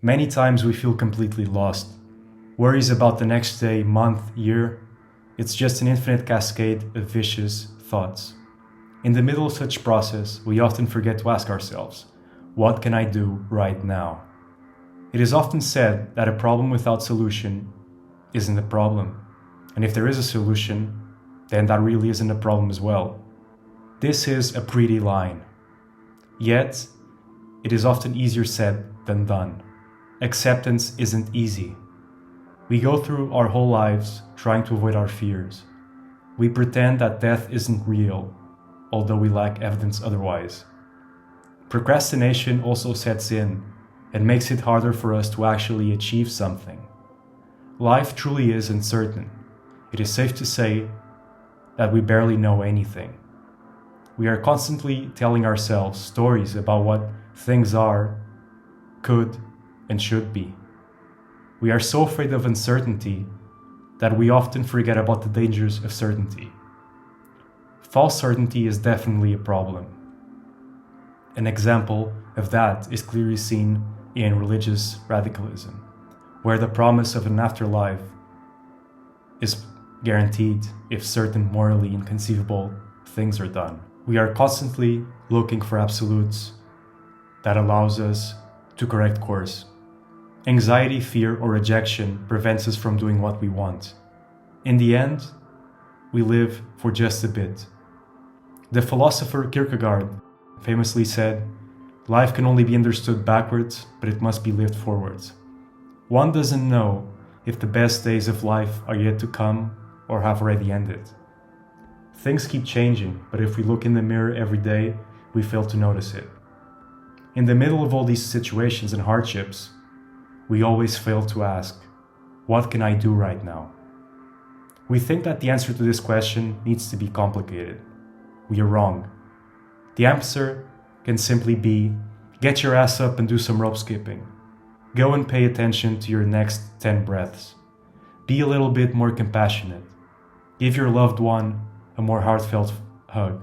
Many times we feel completely lost. Worries about the next day, month, year. It's just an infinite cascade of vicious thoughts. In the middle of such process, we often forget to ask ourselves, what can I do right now? It is often said that a problem without solution isn't a problem. And if there is a solution, then that really isn't a problem as well. This is a pretty line. Yet, it is often easier said than done. Acceptance isn't easy. We go through our whole lives trying to avoid our fears. We pretend that death isn't real, although we lack evidence otherwise. Procrastination also sets in and makes it harder for us to actually achieve something. Life truly is uncertain. It is safe to say that we barely know anything. We are constantly telling ourselves stories about what things are, could, and should be. We are so afraid of uncertainty that we often forget about the dangers of certainty. False certainty is definitely a problem. An example of that is clearly seen in religious radicalism, where the promise of an afterlife is guaranteed if certain morally inconceivable things are done. We are constantly looking for absolutes that allows us to correct course. Anxiety, fear, or rejection prevents us from doing what we want. In the end, we live for just a bit. The philosopher Kierkegaard famously said, "Life can only be understood backwards, but it must be lived forwards." One doesn't know if the best days of life are yet to come or have already ended. Things keep changing, but if we look in the mirror every day, we fail to notice it. In the middle of all these situations and hardships, we always fail to ask, what can I do right now? We think that the answer to this question needs to be complicated. We are wrong. The answer can simply be, get your ass up and do some rope skipping. Go and pay attention to your next 10 breaths. Be a little bit more compassionate. Give your loved one a more heartfelt hug.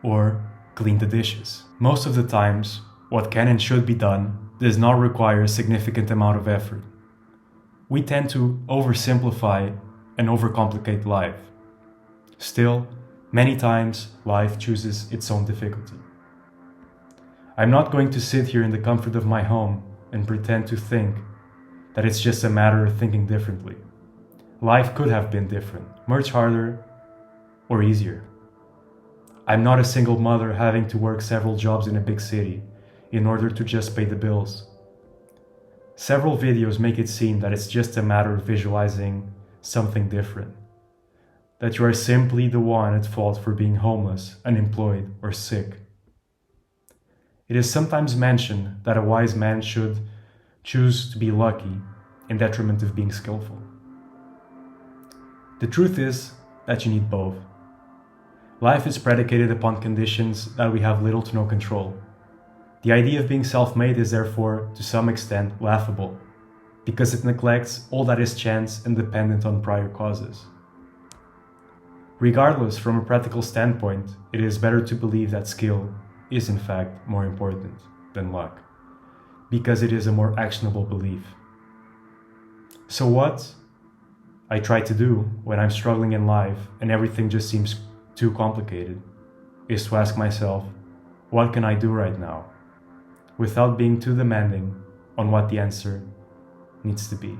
Or clean the dishes. Most of the times, what can and should be done does not require a significant amount of effort. We tend to oversimplify and overcomplicate life. Still, many times, life chooses its own difficulty. I'm not going to sit here in the comfort of my home and pretend to think that it's just a matter of thinking differently. Life could have been different, much harder or easier. I'm not a single mother having to work several jobs in a big city in order to just pay the bills. Several videos make it seem that it's just a matter of visualizing something different, that you are simply the one at fault for being homeless, unemployed, or sick. It is sometimes mentioned that a wise man should choose to be lucky in detriment of being skillful. The truth is that you need both. Life is predicated upon conditions that we have little to no control. The idea of being self-made is therefore, to some extent, laughable, because it neglects all that is chance and dependent on prior causes. Regardless, from a practical standpoint, it is better to believe that skill is in fact more important than luck, because it is a more actionable belief. So what I try to do when I'm struggling in life and everything just seems too complicated is to ask myself, what can I do right now? Without being too demanding on what the answer needs to be.